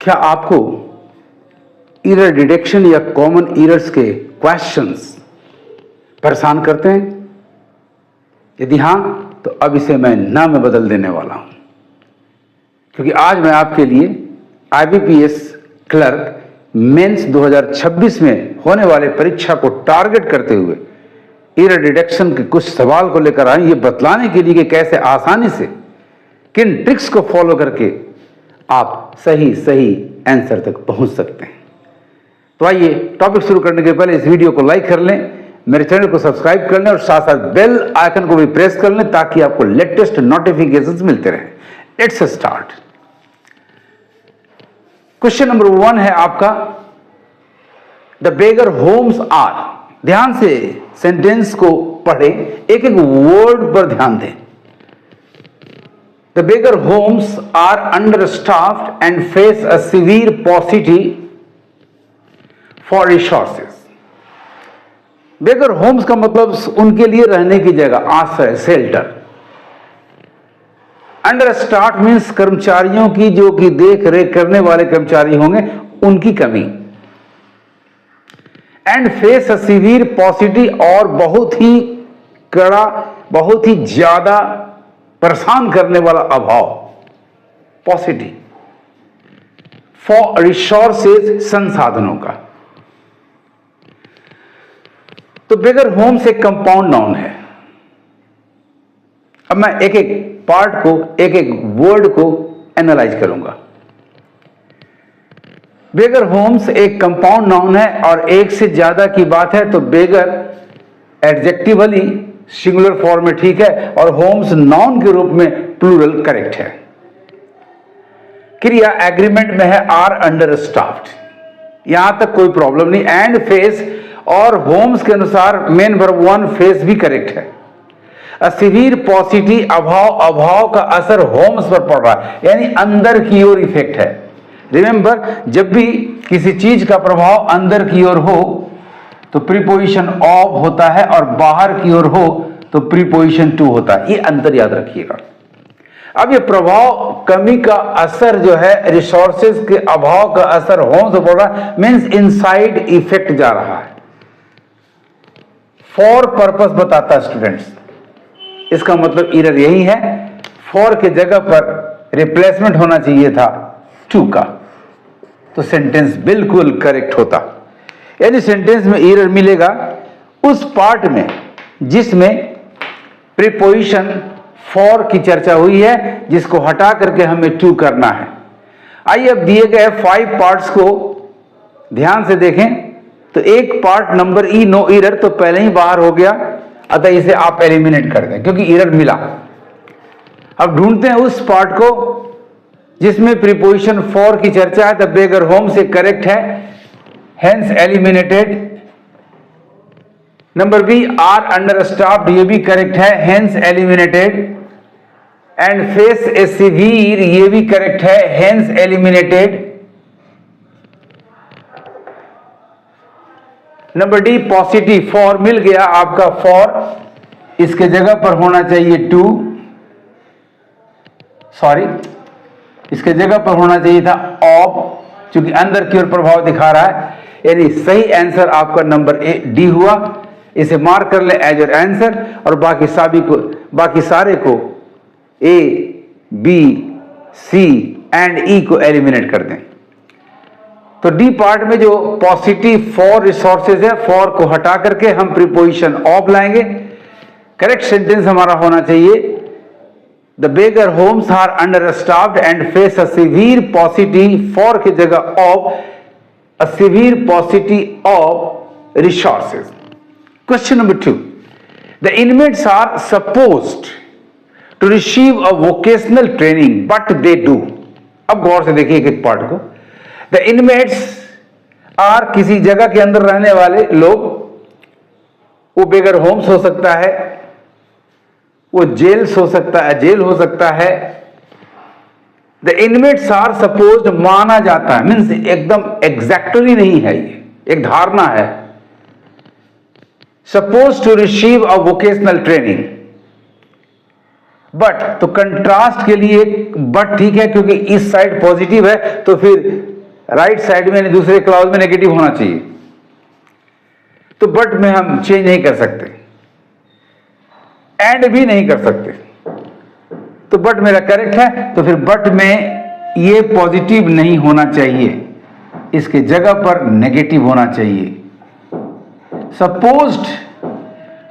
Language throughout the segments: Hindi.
क्या आपको एरर डिटेक्शन या कॉमन एरर्स के क्वेश्चंस परेशान करते हैं? यदि हाँ, तो अब इसे मैं नाम में बदल देने वाला हूं, क्योंकि आज मैं आपके लिए IBPS क्लर्क मेंस 2026 में होने वाले परीक्षा को टारगेट करते हुए एरर डिटेक्शन के कुछ सवाल को लेकर आए, ये बतलाने के लिए कि कैसे आसानी से किन ट्रिक्स को फॉलो करके आप सही आंसर तक पहुंच सकते हैं। तो आइए टॉपिक शुरू करने के पहले इस वीडियो को लाइक कर लें, मेरे चैनल को सब्सक्राइब कर लें और साथ साथ बेल आइकन को भी प्रेस कर लें ताकि आपको लेटेस्ट नोटिफिकेशंस मिलते रहें। Let's start. क्वेश्चन नंबर 1 है आपका, द बेगर होम्स आर। ध्यान से सेंटेंस को पढ़ें, एक एक वर्ड पर ध्यान दें। The beggar homes are understaffed and face a severe paucity for resources. Beggar homes का मतलब उनके लिए रहने की जगह, आश्रय, शेल्टर। Understaffed मीन्स कर्मचारियों की, जो कि देख रेख करने वाले कर्मचारी होंगे, उनकी कमी। And face a severe paucity, और बहुत ही कड़ा, बहुत ही ज्यादा परेशान करने वाला अभाव, पॉसिटी। फॉर रिसोर्सेज, संसाधनों का। तो बेगर होम्स एक कंपाउंड नाउन है। अब मैं एक एक पार्ट को, एक एक वर्ड को एनालाइज करूंगा। बेगर होम्स एक कंपाउंड नाउन है और एक से ज्यादा की बात है तो बेगर एडजेक्टिवली सिंगुलर फॉर्म में ठीक है और होम्स नाउन के रूप में प्लूरल करेक्ट है। क्रिया एग्रीमेंट में है आर अंडरस्टाफ्ड, यहां तक कोई प्रॉब्लम नहीं। एंड फेस और होम्स के अनुसार मेन वर्ब 1 फेस भी करेक्ट है। अ सिवियर पॉसिटी, अभाव का असर होम्स पर पड़ रहा है, यानी अंदर की ओर इफेक्ट है। रिमेंबर, जब भी किसी चीज का प्रभाव अंदर की ओर हो तो प्रीपोजिशन ऑफ होता है और बाहर की ओर हो तो प्रीपोजिशन टू होता है। ये अंतर याद रखिएगा। अब ये प्रभाव, कमी का असर जो है, रिसोर्सेज के अभाव का असर होम से पड़ रहा है, मीन्स इनसाइड इफेक्ट जा रहा है। फॉर पर्पस बताता है स्टूडेंट्स, इसका मतलब एरर यही है, फॉर के जगह पर रिप्लेसमेंट होना चाहिए था टू का, तो सेंटेंस बिल्कुल करेक्ट होता। यानी सेंटेंस में एरर मिलेगा उस पार्ट में जिसमें प्रीपोजिशन फॉर की चर्चा हुई है, जिसको हटा करके हमें टू करना है। आइए अब दिए गए 5 पार्ट्स को ध्यान से देखें। तो एक part number E, no error, तो पहले ही बाहर हो गया, अतः इसे आप एलिमिनेट कर दें क्योंकि एरर मिला। अब ढूंढते हैं उस पार्ट को जिसमें प्रीपोजिशन फॉर की चर्चा है। द बेगर होम से करेक्ट है, hence eliminated। Number B, are understaffed, ये भी करेक्ट है, hence eliminated। And face a severe, ये भी करेक्ट है, hence eliminated। Number D, paucity, for मिल गया आपका फॉर, इसके जगह पर होना चाहिए टू, सॉरी, इसके जगह पर होना चाहिए था ऑफ, क्योंकि अंदर की ओर प्रभाव दिखा रहा है। यानी सही आंसर आपका नंबर डी हुआ। इसे मार्क कर ले एज योर आंसर और बाकी सारे को ए, बी, सी एंड ई को एलिमिनेट कर दें। तो डी पार्ट में जो पॉजिटिव फॉर रिसोर्सेज है, फॉर को हटा करके हम प्रीपोजिशन ऑफ लाएंगे। करेक्ट सेंटेंस हमारा होना चाहिए, the beggar homes are understaffed and face a severe paucity, for की जगह of, a severe paucity of resources. Question number 2. The inmates are supposed to receive a vocational training, but they do. अब गौर से देखिए एक एक पार्ट को। The inmates are किसी जगह के अंदर रहने वाले लोग, वो बेगर होम्स हो सकता है, वो जेल्स हो सकता है, जेल हो सकता है। द इनमेट्स आर सपोज्ड, माना जाता है, मीन्स एकदम एग्जैक्टली नहीं है, ये एक धारणा है। Suppose to receive a vocational training, but, तो कंट्रास्ट के लिए बट ठीक है, क्योंकि इस साइड पॉजिटिव है तो फिर राइट साइड में यानी दूसरे क्लॉज में नेगेटिव होना चाहिए, तो बट में हम चेंज नहीं कर सकते, एंड भी नहीं कर सकते, तो बट मेरा करेक्ट है। तो फिर बट में ये पॉजिटिव नहीं होना चाहिए, इसके जगह पर नेगेटिव होना चाहिए। Supposed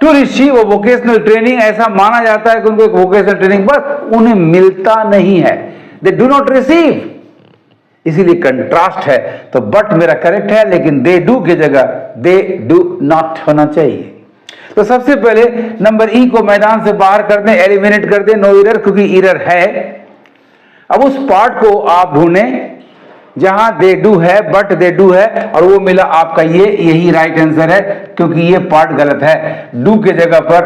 to receive a vocational training, ऐसा माना जाता है कि उनको एक वोकेशनल ट्रेनिंग बस उन्हें मिलता नहीं है, दे डू नॉट रिसीव, इसीलिए कंट्रास्ट है। तो बट मेरा करेक्ट है, लेकिन दे डू की जगह दे डू नॉट होना चाहिए। तो सबसे पहले नंबर ई को मैदान से बाहर कर दें, एलिमिनेट कर दें, नो एरर, क्योंकि एरर है। अब उस पार्ट को आप ढूंढें जहां दे डू है, बट दे डू है, और वो मिला आपका ये, यही राइट आंसर है, क्योंकि ये पार्ट गलत है। डू के जगह पर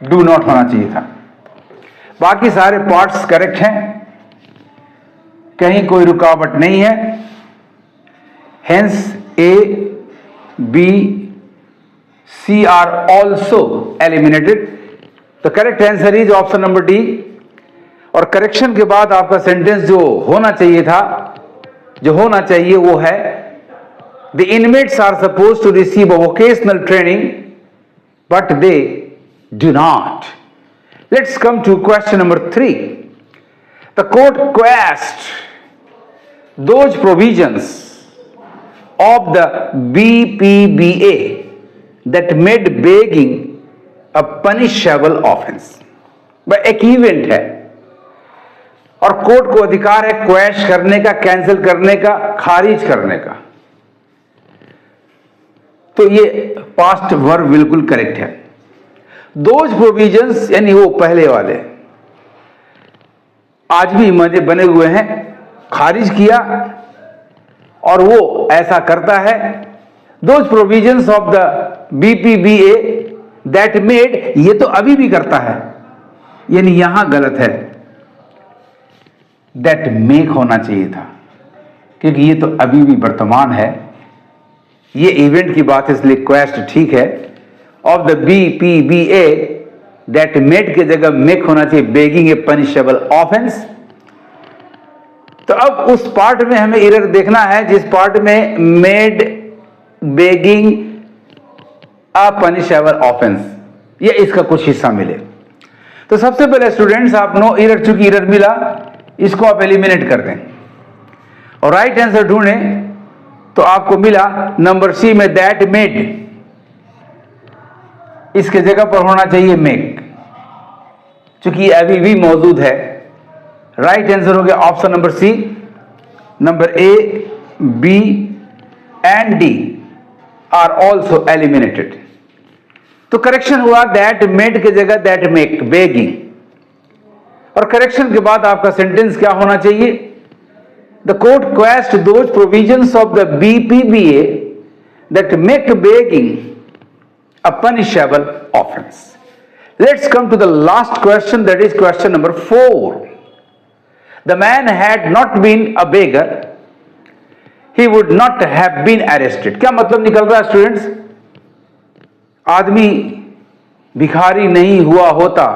डू नॉट होना चाहिए था। बाकी सारे पार्ट्स करेक्ट हैं, कहीं कोई रुकावट नहीं है। Hence A B C are also eliminated. The correct answer is option number D. और करेक्शन के बाद आपका सेंटेंस जो होना चाहिए था, जो होना चाहिए वो है, the inmates are suppose to receive a vocational training but they do not. Let's come to question number 3. The court quashed those provisions of the BPBA that made begging a punishable offense. वह एक इवेंट है और कोर्ट को अधिकार है क्वैश करने का, कैंसिल करने का, खारिज करने का। तो ये पास्ट वर्ब बिल्कुल करेक्ट है। दोज प्रोविजंस यानी वो पहले वाले आज भी मजे बने हुए हैं, खारिज किया और वो ऐसा करता है। Those provisions of the BPBA that made, ये तो अभी भी करता है, यानी यहां गलत है, दैट मेक होना चाहिए था, क्योंकि ये तो अभी भी वर्तमान है, ये इवेंट की बात है, इसलिए क्वेस्ट ठीक है। Of the BPBA that made के जगह मेक होना चाहिए, बेगिंग ए पनिशेबल ऑफेंस। तो अब उस पार्ट में हमें एरर देखना है जिस पार्ट में made begging a punishable offence, ये इसका कुछ हिस्सा मिले। तो सबसे पहले स्टूडेंट्स आप नो एरर, चूंकि एरर मिला, इसको आप एलिमिनेट कर दें और राइट आंसर ढूंढें। तो आपको मिला नंबर सी में दैट मेड, इसके जगह पर होना चाहिए मेक, चूंकि अभी भी मौजूद है। राइट आंसर हो गया option number C. Number A, B and D are also eliminated. तो करेक्शन हुआ दैट मेड के जगह दैट मेक, बेगिंग। और करेक्शन के बाद आपका सेंटेंस क्या होना चाहिए? The court quashed those provisions of the BPBA that make begging a punishable offence. Let's come to the last question, that is question number 4. The man had not been a beggar, he would not have been arrested. क्या मतलब निकल रहा है स्टूडेंट्स? आदमी भिखारी नहीं हुआ होता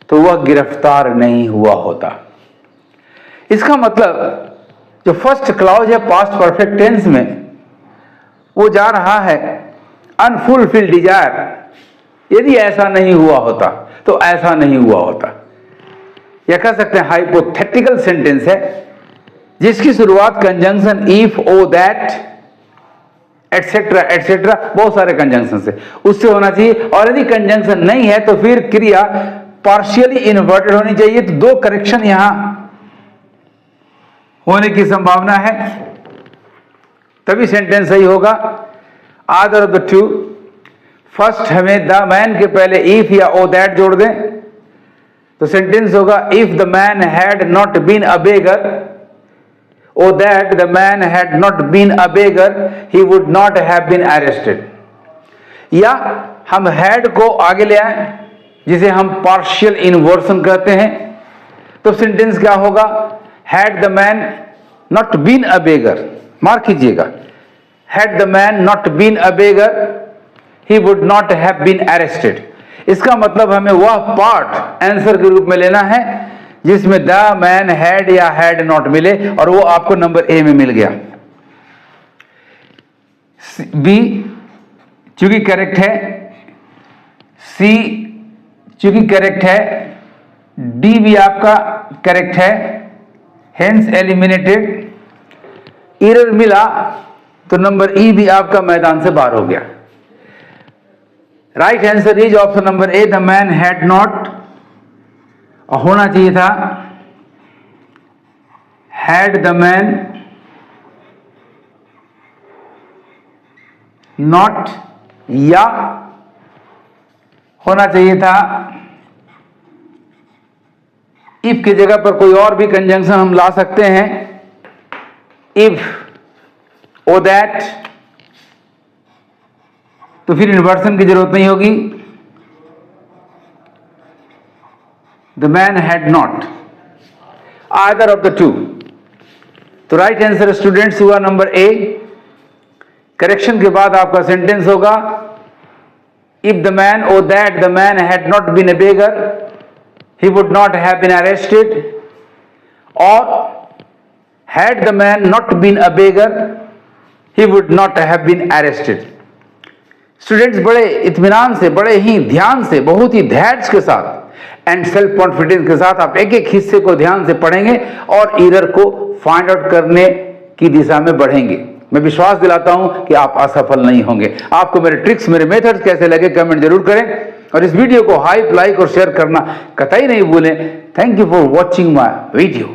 तो वह गिरफ्तार नहीं हुआ होता। इसका मतलब जो फर्स्ट क्लॉज है पास्ट परफेक्ट टेंस में, वो जा रहा है अनफुलफिल्ड डिजायर, यदि ऐसा नहीं हुआ होता तो ऐसा नहीं हुआ होता। या कह सकते हैं हाइपोथेटिकल सेंटेंस है जिसकी शुरुआत conjunction if, or, that, etcetera etcetera, बहुत सारे कंजंक्शन से, उससे होना चाहिए। और यदि कंजंक्शन नहीं है तो फिर क्रिया पार्शियली इन्वर्टेड होनी चाहिए। तो दो करेक्शन यहां होने की संभावना है, तभी सेंटेंस सही होगा। आदर ऑफ द टू, फर्स्ट हमें द मैन के पहले इफ या ओ दैट जोड़ दें तो सेंटेंस होगा if the man had not been a beggar, or that the man had not been a beggar, he would not have been arrested. या हम हैड को आगे ले आए जिसे हम पार्शियल इन्वर्सन कहते हैं, तो सेंटेंस क्या होगा? Had the man not been a beggar, mark कीजिएगा, had the man not been a beggar he would not have been arrested. इसका मतलब हमें वह पार्ट आंसर के रूप में लेना है जिसमें द मैन हैड या हैड नॉट मिले और वो आपको नंबर ए में मिल गया। बी चूंकि करेक्ट है, सी चूंकि करेक्ट है, डी भी आपका करेक्ट है, हेंस एलिमिनेटेड। एरर मिला तो नंबर ई भी आपका मैदान से बाहर हो गया। Right answer is option number A, the man had not, होना चाहिए था हैड द मैन नॉट, या होना चाहिए था इफ की जगह पर कोई और भी कंजंक्शन हम ला सकते हैं, इफ ओ दैट, तो फिर इन्वर्सन की जरूरत नहीं होगी। The man had not, either of the two. तो राइट आंसर स्टूडेंट्स हुआ नंबर ए। करेक्शन के बाद आपका सेंटेंस होगा if the man or that the man had not been a beggar he would not have been arrested, or had the man not been a beggar he would not have been arrested। Students बड़े इत्मीनान से, बड़े ही ध्यान से, बहुत ही धैर्य के साथ एंड सेल्फ कॉन्फिडेंस के साथ आप एक एक हिस्से को ध्यान से पढ़ेंगे और एरर को फाइंड आउट करने की दिशा में बढ़ेंगे। मैं विश्वास दिलाता हूं कि आप असफल नहीं होंगे। आपको मेरे ट्रिक्स, मेरे मेथड्स कैसे लगे कमेंट जरूर करें और इस वीडियो को हाइप, लाइक और शेयर करना कतई नहीं भूलें। Thank you for watching my video.